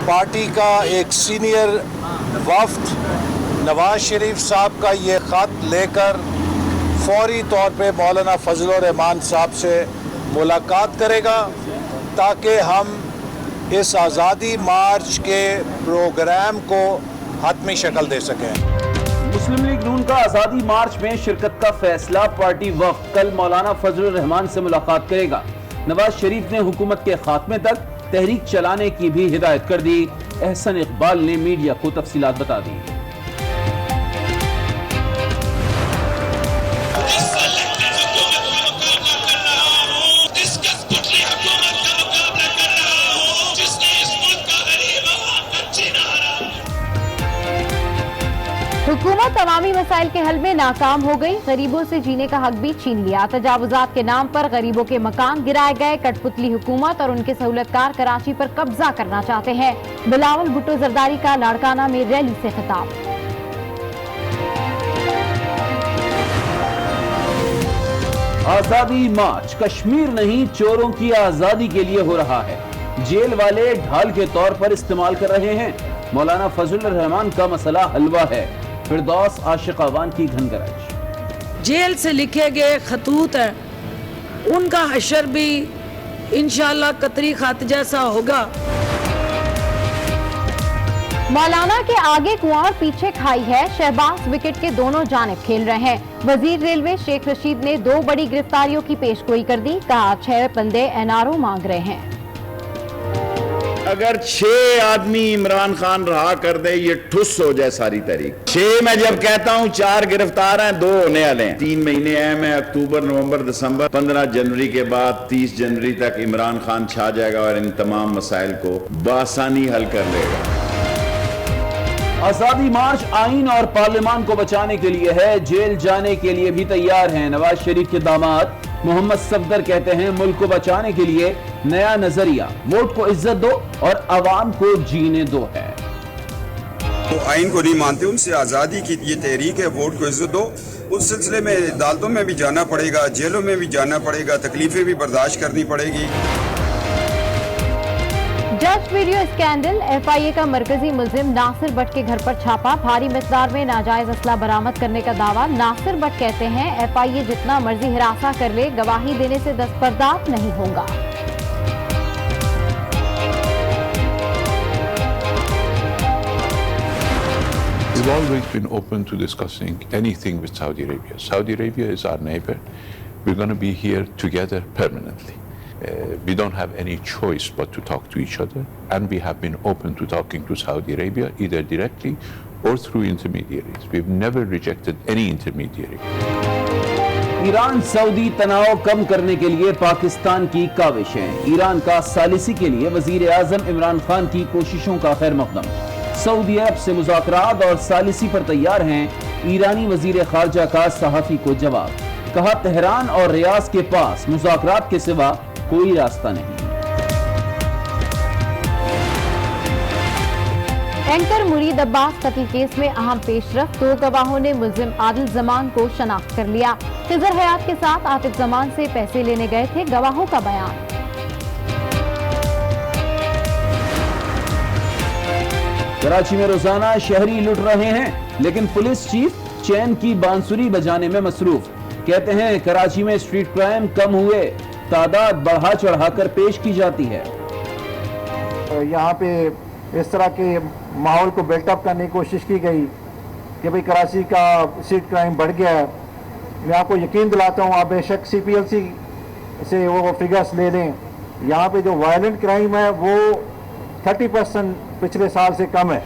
Party का एक senior वफ्द Nawaz Sharif साहब का ये ख़त लेकर फौरी तौर पे मौलाना फजलुर रहमान साहब से मुलाकात करेगा ताकि हम इस आज़ादी मार्च के प्रोग्राम को हतमी शक्ल दे सकें। मुस्लिम लीग नून का आज़ादी मार्च में शिरकत का फैसला, पार्टी वफ़द कल मौलाना फजलुर रहमान से मुलाकात करेगा। नवाज शरीफ ने हुकूमत के खात्मे तक तहरीक चलाने की भी हिदायत कर दी। एहसन इकबाल ने मीडिया को तफसीलात बता दी। हुकूमत अवामी मसाइल के हल में नाकाम हो गई, गरीबों से जीने का हक भी छीन लिया। तजावुजात के नाम पर गरीबों के मकान गिराए गए। कठपुतली हुकूमत और उनके सहूलतकार कराची पर कब्जा करना चाहते हैं। बिलावल भुट्टो जरदारी का लाड़काना में रैली से खिताब। आजादी मार्च कश्मीर नहीं, चोरों की आजादी के लिए हो रहा है। जेल वाले ढाल के तौर पर इस्तेमाल कर रहे हैं। मौलाना फजलुर रहमान का मसला हलवा है। फिरदौस आशिक आवान की घनगरज। जेल से लिखे गए खतूत हैं, उनका हशर भी इंशाअल्लाह कतरी खत जैसा होगा। मौलाना के आगे कुआं और पीछे खाई है। शहबाज विकेट के दोनों जानिब खेल रहे हैं। वजीर रेलवे शेख रशीद ने 2 बड़ी गिरफ्तारियों की पेशगोई कर दी। कहा 6 बंदे NRO मांग रहे हैं। अगर 6 आदमी इमरान खान रहा कर दे, ये ठुस हो जाए सारी तहरीक। 6 मैं जब कहता हूँ 4 गिरफ्तार हैं, 2 होने वाले हैं। 3 महीने अहम है, अक्टूबर, नवंबर, दिसंबर। 15 जनवरी के बाद 30 जनवरी तक इमरान खान छा जाएगा और इन तमाम मसाइल को बआसानी हल कर लेगा। आजादी मार्च आईन और पार्लियामान को बचाने के लिए है। जेल जाने के लिए भी तैयार हैं। नवाज शरीफ के दामाद मोहम्मद सफदर कहते हैं मुल्क को बचाने के लिए नया नजरिया, वोट को इज्जत दो और अवाम को जीने दो है। वो आइन को नहीं मानते, उनसे आज़ादी की ये तहरीक है, वोट को इज्जत दो। उस सिलसिले में अदालतों में भी जाना पड़ेगा, जेलों में भी जाना पड़ेगा, तकलीफें भी बर्दाश्त करनी पड़ेगी। जज वीडियो स्कैंडल। FIA का मरकजी मुल्जिम नासिर भट्ट के घर पर छापा। भारी मिकदार में नाजायज असला बरामद करने का दावा। नासिर भट्ट कहते हैं FIA जितना मर्जी हिरासा कर ले, गवाही देने से दस्तबरदार नहीं होगा। We've always been open to discussing anything with Saudi Arabia. Saudi Arabia is our neighbor. We're going to be here together permanently. We don't have any choice but to talk to each other, and we have been open to talking to Saudi Arabia either directly or through intermediaries. We've never rejected any intermediary. Iran Saudi तनाव कम करने के लिए पाकिस्तान की काविशें। Iran का सालिसी के लिए वजीर आजम इमरान खान की कोशिशों का खैर मकदम। सऊदी अरब से मुज़ाकरात और सालिसी पर तैयार हैं। ईरानी वजीर खारजा का सहाफ़ी को जवाब। कहा तेहरान और रियाज के पास मुज़ाकरात के सिवा कोई रास्ता नहीं। एंकर मुरीद अब्बास कत्ल केस में अहम पेशरफ। 2 गवाहों ने मुल्जिम आदिल जमान को शनाख्त कर लिया। खिजर हयात के साथ आतिफ जमान से पैसे लेने गए थे। गवाहों का बयान। कराची में रोजाना शहरी लुट रहे हैं, लेकिन पुलिस चीफ चैन की बांसुरी बजाने में मसरूफ। कहते हैं कराची में स्ट्रीट क्राइम कम हुए, तादाद बढ़ा चढ़ाकर पेश की जाती है। यहाँ पे इस तरह के माहौल को बिल्टअप करने की कोशिश की गई कि भाई कराची का स्ट्रीट क्राइम बढ़ गया है। मैं आपको यकीन दिलाता हूँ, आप बेशक CPLC से वो फिगर्स ले लें, यहाँ पे जो वायलेंट क्राइम है वो 30% पिछले साल से कम है।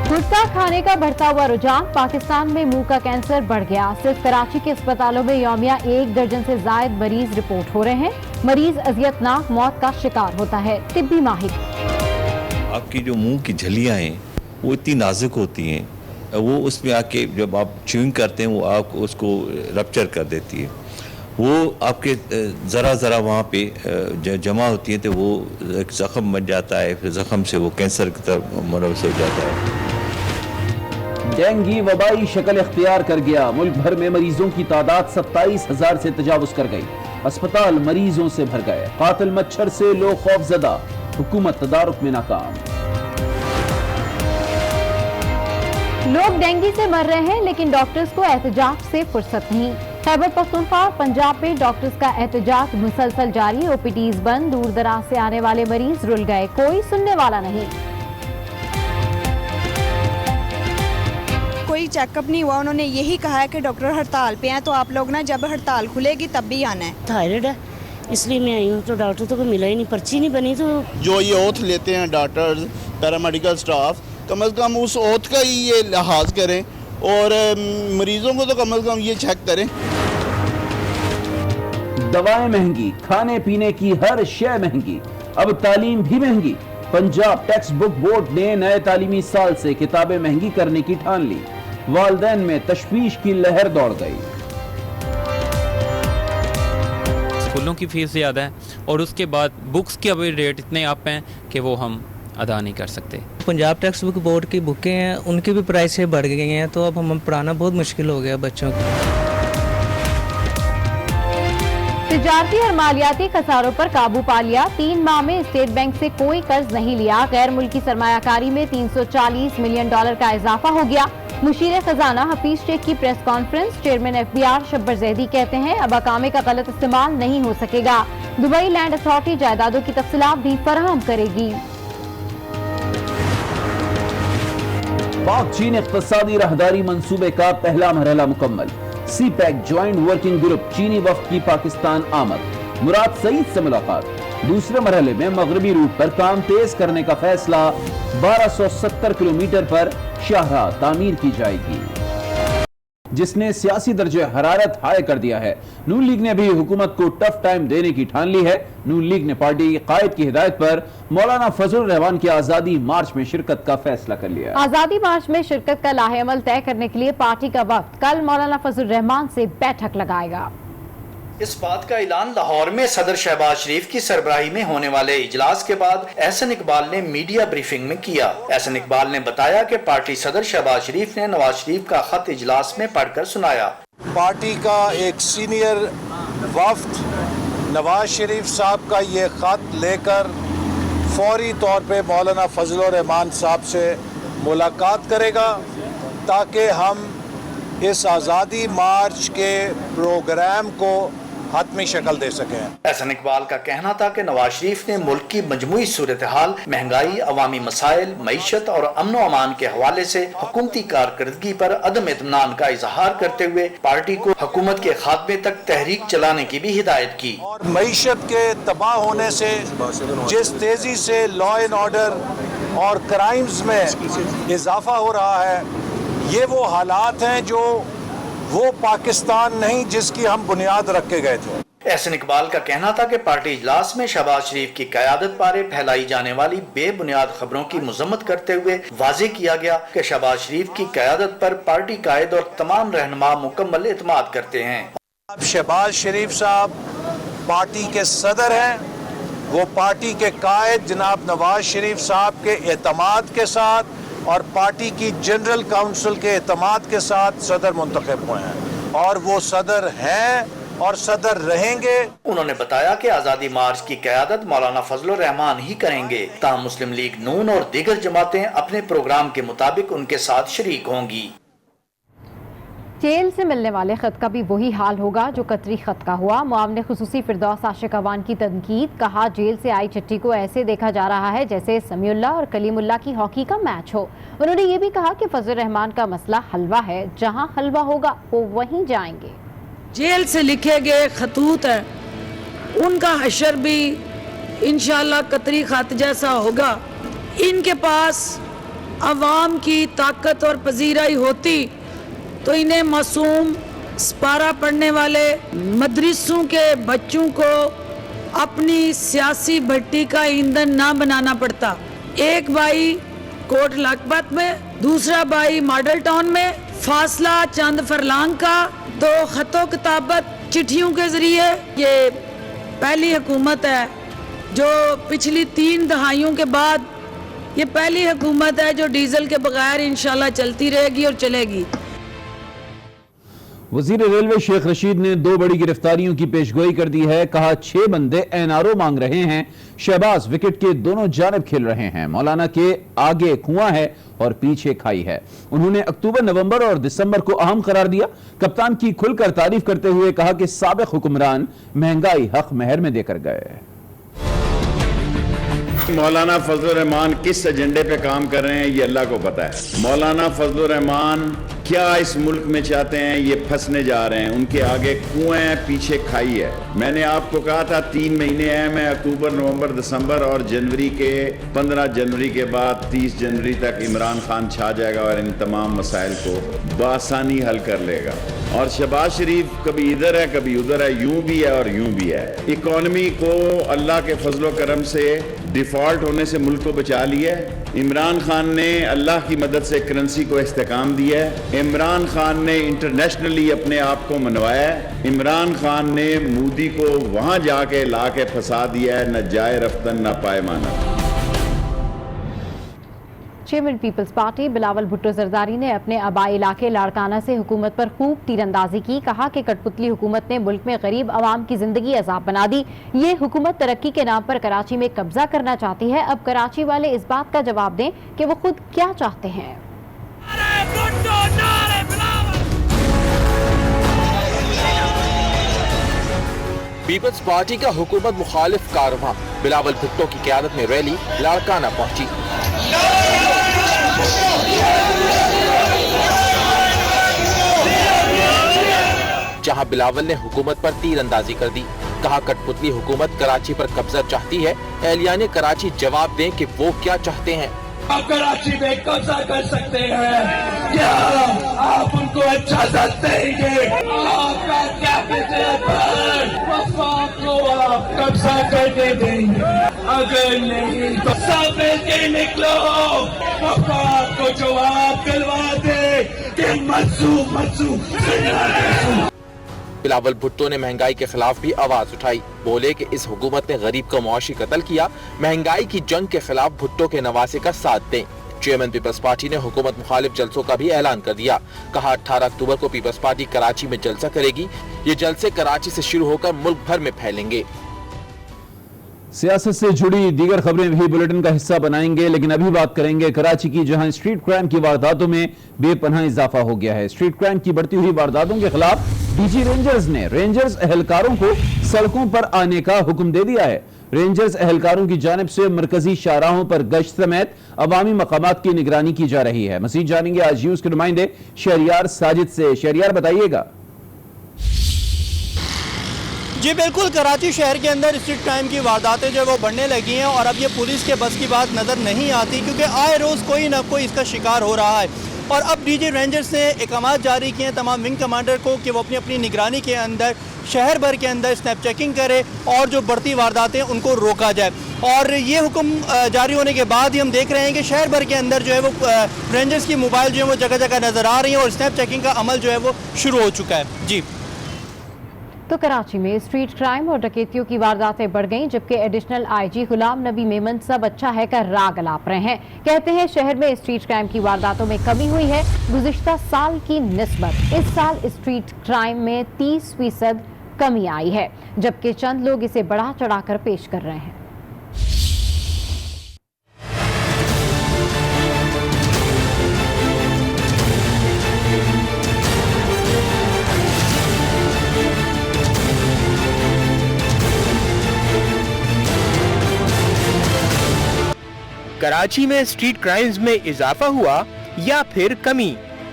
गुटखा खाने का बढ़ता हुआ रुझान। पाकिस्तान में मुंह का कैंसर बढ़ गया। सिर्फ कराची के अस्पतालों में यौमिया 1 दर्जन से जायद मरीज रिपोर्ट हो रहे हैं। मरीज अजियतनाक मौत का शिकार होता है। तिब्बी माहिर। आपकी जो मुंह की झलियां हैं वो इतनी नाजुक होती हैं, वो उसमें आके जब आप च्यूइंग करते हैं वो आप उसको रप्चर कर देती है। वो आपके ज़रा वहाँ पे जमा होती है तो वो एक ज़ख़म बन जाता है, फिर ज़ख़म से वो कैंसर की तरफ मुनव्वस हो जाता है। डेंगू वबाई शक्ल इख्तियार कर गया। मुल्क भर में मरीजों की तादाद 27,000 से तजावुज कर गई। अस्पताल मरीजों से भर गए। कातिल मच्छर से लोग खौफजदा। हुकूमत तदारुक में नाकाम। लोग डेंगू से मर रहे हैं लेकिन डॉक्टर्स को एहतजाज से फुर्सत नहीं। खैबर पख्तूनख्वा और पंजाब में डॉक्टर्स का एहतजाज मुसलसल जारी। ओपीडीज बंद, दूर दराज से आने वाले मरीज रुल गए, कोई सुनने वाला नहीं। कोई चेकअप नहीं हुआ, उन्होंने यही कहा है कि डॉक्टर हड़ताल पे हैं, तो आप लोग ना जब हड़ताल खुलेगी तब भी आना है। थायराइड है इसलिए मैं आई हूँ, तो डॉक्टर तो कोई मिला ही नहीं, पर्ची नहीं बनी। तो जो ये ओथ लेते हैं डॉक्टर्स, पैरामेडिकल स्टाफ, कम से कम उस ओथ का ही ये लिहाज करें और मरीजों को तो कम से कम ये चेक करें। दवाएं महंगी, खाने पीने की हर शय महंगी, अब तालीम भी महंगी। पंजाब टेक्स्ट बुक बोर्ड ने नए तालीमी साल से किताबें महंगी करने की ठान ली। वालिदैन में तशवीश की लहर दौड़ गई। स्कूलों की फीस ज़्यादा है और उसके बाद बुक्स के अभी रेट इतने अप हैं कि वो हम अदा नहीं कर सकते। पंजाब टेक्स्ट बुक बोर्ड की बुकें हैं, उनकी भी प्राइसें बढ़ गई हैं, तो अब हमें पढ़ाना बहुत मुश्किल हो गया बच्चों को। तिजारती और मालियाती खसारों पर काबू पा लिया। 3 माह में स्टेट बैंक से कोई कर्ज नहीं लिया। गैर मुल्की सरमायाकारी में $340 मिलियन का इजाफा हो गया। मुशीर खजाना हफीज शेख की press conference. Chairman FBR Shabbar Zaidi कहते हैं अब अकामे का गलत इस्तेमाल नहीं हो सकेगा। दुबई लैंड अथॉरिटी जायदादों की तफसीलात भी फराहम करेगी। पाक चीन इक़्तिसादी राहदारी मंसूबे का पहला मरहला मुकम्मल। CPEC ज्वाइंट वर्किंग ग्रुप चीनी वफ्द की पाकिस्तान आमद। मुराद सईद से मुलाकात। दूसरे मरहले में मगरबी रूट पर काम तेज करने का फैसला। 1270 किलोमीटर पर शाहराह तामीर की जाएगी, जिसने सियासी दर्जे हरारत हाई कर दिया है। नून लीग ने भी हुकूमत को टफ टाइम देने की ठान ली है। नून लीग ने पार्टी कायद की हिदायत पर मौलाना फजलुर रहमान की आज़ादी मार्च में शिरकत का फैसला कर लिया। आज़ादी मार्च में शिरकत का लाहेअमल तय करने के लिए पार्टी का वक्त कल मौलाना फजलुर रहमान से बैठक लगाएगा। इस बात का ऐलान लाहौर में सदर शहबाज शरीफ की सरबराही में होने वाले इजलास के बाद एहसन इकबाल ने मीडिया ब्रीफिंग में किया। एहसन इकबाल ने बताया कि पार्टी सदर शहबाज शरीफ ने नवाज शरीफ का खत इजलास में पढ़कर सुनाया। पार्टी का एक सीनियर वफ्द नवाज शरीफ साहब का ये खत लेकर फौरी तौर पे मौलाना फजलुर रहमान साहब से मुलाकात करेगा ताकि हम इस आज़ादी मार्च के प्रोग्राम को हतमी शक्ल दे सकें। एहसन इकबाल का कहना था कि नवाज शरीफ ने मुल्क की मजमूई सूरत हाल, महंगाई, अवामी मसाइल, मईशत और अमन व अमान के हवाले से हुकूमती कारकर्दगी पर अदम इत्मीनान का इजहार करते हुए पार्टी को हुकूमत के खात्मे तक तहरीक चलाने की भी हिदायत की। और मईशत के तबाह होने से जिस तेजी से लॉ एंड ऑर्डर और क्राइम्स में इजाफा हो रहा है, ये वो हालात हैं जो वो पाकिस्तान नहीं जिसकी हम बुनियाद रख के गए थे। एहसन इकबाल का कहना था कि पार्टी इजलास में शहबाज शरीफ की क़यादत बारे फैलाई जाने वाली बेबुनियाद खबरों की मजम्मत करते हुए वाज़े किया गया कि शहबाज शरीफ की क़यादत पर पार्टी कायद और तमाम रहनुमा मुकम्मल एतमाद करते हैं। अब शहबाज शरीफ साहब पार्टी के सदर हैं, वो पार्टी के कायद जनाब नवाज शरीफ साहब के एतमाद के साथ और पार्टी की जनरल काउंसिल के एतमाद के साथ सदर मुंतखब हुए हैं और वो सदर हैं और सदर रहेंगे। उन्होंने बताया कि आज़ादी मार्च की क़यादत मौलाना फजलुर रहमान ही करेंगे। ताहम मुस्लिम लीग नून और दीगर जमातें अपने प्रोग्राम के मुताबिक उनके साथ शरीक होंगी। जेल से मिलने वाले खत का भी वही हाल होगा जो कतरी खत का हुआ। मुआविन खुसूसी फिरदौस आशिक अवान की तनकीद। कहा जेल से आई चिट्ठी को ऐसे देखा जा रहा है जैसे समीउल्लाह और कलीमुल्लाह की हॉकी का मैच हो। उन्होंने ये भी कहा कि फजल रहमान का मसला हलवा है, जहां हलवा होगा वो वहीं जाएंगे। जेल से लिखे गए खतूत हैं, उनका हशर भी इंशाअल्लाह कतरी खत जैसा होगा। इनके पास अवाम की ताकत और पजीराई होती तो इन्हें मासूम सपारा पढ़ने वाले मदरसों के बच्चों को अपनी सियासी भट्टी का ईंधन ना बनाना पड़ता। एक भाई कोट लखपत में, दूसरा भाई मॉडल टाउन में, फासला चंद फरलांग का। तो खतो किताबत चिट्ठियों के जरिए ये पहली हुकूमत है जो पिछली 3 दहाइयों के बाद ये पहली हुकूमत है जो डीजल के बगैर इंशाल्लाह चलती रहेगी और चलेगी। وزیر ریلوے شیخ رشید نے 2 بڑی گرفتاریوں کی پیشگوئی کر دی ہے. کہا 6 بندے NRO مانگ رہے ہیں. شہباز وکٹ کے دونوں جانب کھیل رہے ہیں. مولانا کے آگے کنواں ہے اور پیچھے کھائی ہے. انہوں نے اکتوبر، نومبر اور دسمبر کو اہم قرار دیا. کپتان کی کھل کر تعریف کرتے ہوئے کہا کہ سابق حکمران مہنگائی حق مہر میں دے کر گئے. مولانا فضل الرحمان کس ایجنڈے پہ کام کر رہے ہیں یہ اللہ کو پتا ہے. مولانا فضل الرحمان کیا اس ملک میں چاہتے ہیں یہ پھنسنے جا رہے ہیں. ان کے آگے کنویں ہیں، پیچھے کھائی ہے. میں نے آپ کو کہا تھا 3 مہینے اہم ہیں، اکتوبر، نومبر، دسمبر اور جنوری کے 15 جنوری کے بعد 30 جنوری تک عمران خان چھا جائے گا اور ان تمام مسائل کو بآسانی حل کر لے گا. اور شہباز شریف کبھی ادھر ہے کبھی ادھر ہے، یوں بھی ہے اور یوں بھی ہے. اکانومی کو اللہ کے فضل و کرم سے ڈیفالٹ ہونے سے ملک کو بچا لیا ہے. عمران خان نے اللہ کی مدد سے کرنسی کو استحکام دیا ہے. عمران خان نے انٹرنیشنلی اپنے آپ کو منوایا ہے. عمران خان نے مودی کو وہاں جا کے لا کے پھنسا دیا ہے، نہ جائے رفتن نہ پائے مانا. چیئرمین پیپلز پارٹی بلاول بھٹو زرداری نے اپنے آبائی علاقے لاڑکانہ سے حکومت پر خوب تیر اندازی کی. کہا کہ کٹ پتلی حکومت نے ملک میں غریب عوام کی زندگی عذاب بنا دی. یہ حکومت ترقی کے نام پر کراچی میں قبضہ کرنا چاہتی ہے. اب کراچی والے اس بات کا جواب دیں کہ وہ خود کیا چاہتے ہیں. پیپلز پارٹی کا حکومت مخالف کاررواں. بلاول بھٹو کی قیادت میں ریلی لاڑکانہ پہنچی. جہاں بلاول نے حکومت پر تیر اندازی کر دی. کہا کٹ پتلی حکومت کراچی پر قبضہ چاہتی ہے. اہلیان کراچی جواب دیں کہ وہ کیا چاہتے ہیں. آپ کراچی میں قبضہ کر سکتے ہیں کیا آپ ان کو اجازت دیں گے؟ آپ کا کیپٹل پر وفاق کو آپ قبضہ کرنے دیں گے؟ اگر نہیں تو سب مل کے نکلو، وفاق کو جواب دلوا دے کہ منسوخ. بلاول بھٹو نے مہنگائی کے خلاف بھی آواز اٹھائی. بولے کہ اس حکومت نے غریب کو معاشی قتل کیا. مہنگائی کی جنگ کے خلاف بھٹو کے نواسے کا ساتھ دیں. چیئرمین پیپلز پارٹی نے حکومت مخالف جلسوں کا بھی اعلان کر دیا. کہا 18 اکتوبر کو پیپلز پارٹی کراچی میں جلسہ کرے گی. یہ جلسے کراچی سے شروع ہو کر ملک بھر میں پھیلیں گے. سیاست سے جڑی دیگر خبریں بھی بلیٹن کا حصہ بنائیں گے، لیکن ابھی بات کریں گے کراچی کی، جہاں اسٹریٹ کرائم کی وارداتوں میں بے پناہ اضافہ ہو گیا ہے. اسٹریٹ کرائم کی بڑھتی ہوئی وارداتوں کے خلاف ڈی جی رینجرز نے رینجرز اہلکاروں کو سڑکوں پر آنے کا حکم دے دیا ہے. رینجرز اہلکاروں کی جانب سے مرکزی شاہراہوں پر گشت سمیت عوامی مقامات کی نگرانی کی جا رہی ہے. مزید جانیں گے آج یوز کے نمائندے شہریار ساجد سے. شہریار بتائیے گا. جی بالکل، کراچی شہر کے اندر اسٹریٹ کرائم کی وارداتیں جو وہ بڑھنے لگی ہیں اور اب یہ پولیس کے بس کی بات نظر نہیں آتی، کیونکہ آئے روز کوئی نہ کوئی اس کا شکار ہو رہا ہے. اور اب ڈی جی رینجرز نے اقدامات جاری کیے ہیں تمام ونگ کمانڈر کو کہ وہ اپنی نگرانی کے اندر شہر بھر کے اندر اسنیپ چیکنگ کرے اور جو بڑھتی وارداتیں ان کو روکا جائے. اور یہ حکم جاری ہونے کے بعد ہی ہم دیکھ رہے ہیں کہ شہر بھر کے اندر جو ہے وہ رینجرز کی موبائل جو ہے وہ جگہ جگہ نظر آ رہی ہیں اور اسنیپ چیکنگ کا عمل جو ہے وہ شروع ہو چکا ہے. جی تو کراچی میں اسٹریٹ کرائم اور ڈکیتیوں کی وارداتیں بڑھ گئیں، جبکہ ایڈیشنل آئی جی غلام نبی میمن سب اچھا ہے کا راگ الاپ رہے ہیں. کہتے ہیں شہر میں اسٹریٹ کرائم کی وارداتوں میں کمی ہوئی ہے گزشتہ سال کی نسبت. اس سال اسٹریٹ کرائم میں 30% کمی آئی ہے، جبکہ چند لوگ اسے بڑھا چڑھا کر پیش کر رہے ہیں. کراچی میں اسٹریٹ کرائمز میں اضافہ ہوا یا پھر کمی؟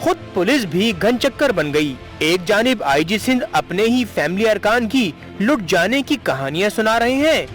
خود پولیس بھی گن چکر بن گئی. ایک جانب آئی جی سندھ اپنے ہی فیملی ارکان کی لٹ جانے کی کہانیاں سنا رہے ہیں.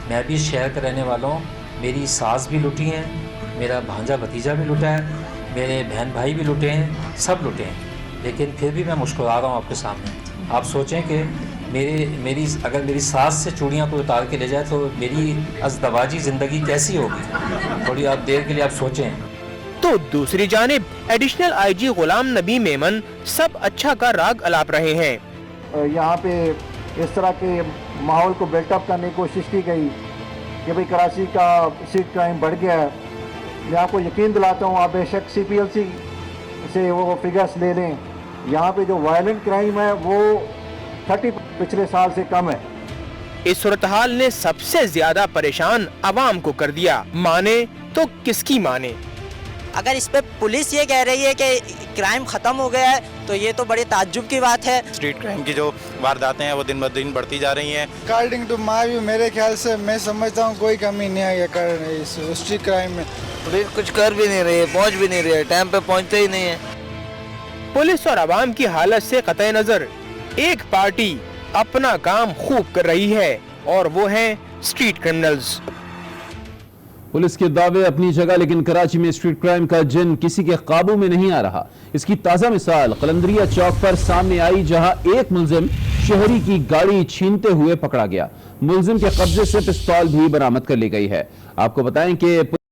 میں بھی شہر کا رہنے والا ہوں. میری ساس بھی لٹی ہیں، میرا بھانجا بھتیجا بھی لٹا ہے، میرے بہن بھائی بھی لٹے ہیں، سب لٹے ہیں. لیکن پھر بھی میں مسکرا رہا ہوں آپ کے سامنے. آپ سوچیں کہ اگر میری ساس سے چوڑیاں کوئی اتار کے لے جائے تو میری ازدواجی زندگی کیسی ہوگی؟ تھوڑی آپ دیر کے لیے آپ سوچیں. تو دوسری جانب ایڈیشنل آئی جی غلام نبی میمن سب اچھا کا راگ الاپ رہے ہیں. یہاں پہ اس طرح کے ماحول کو بلٹ اپ کرنے کی کوشش کی گئی کہ بھئی کراچی کا اسٹریٹ کرائم بڑھ گیا ہے. میں آپ کو یقین دلاتا ہوں، آپ بے شک سی پی ایل سی سے وہ فگرز لے لیں यहाँ पे जो वायलेंट क्राइम है वो 30 पिछले साल से कम है। इस सूरत-हाल ने सबसे ज्यादा परेशान आवाम को कर दिया, माने तो किसकी माने। अगर इस पे पुलिस ये कह रही है कि क्राइम खत्म हो गया है तो ये तो बड़ी ताज्जुब की बात है। स्ट्रीट क्राइम की जो वारदातें हैं वो दिन ब दिन बढ़ती जा रही हैं। अकॉर्डिंग टू माय व्यू, मेरे ख्याल से मैं समझता हूँ कोई कमी नहीं आई है इस स्ट्रीट क्राइम में। पुलिस कुछ कर भी नहीं रही है, पहुँच भी नहीं रही है, टाइम पे पहुँचते ही नहीं है। पुलिस और आवाम की हालत से कतई नजर एक पार्टी अपना काम खूब कर रही है और वो है स्ट्रीट क्रिमिनल्स। पुलिस के दावे अपनी जगह, लेकिन कराची में स्ट्रीट क्राइम का जिन किसी के काबू में नहीं आ रहा। इसकी ताज़ा मिसाल कलंदरिया चौक पर सामने आई, जहां एक मुलजिम शहरी की गाड़ी छीनते हुए पकड़ा गया। मुलजिम के कब्जे से पिस्तौल भी बरामद कर ली गई है। आपको बताएं कि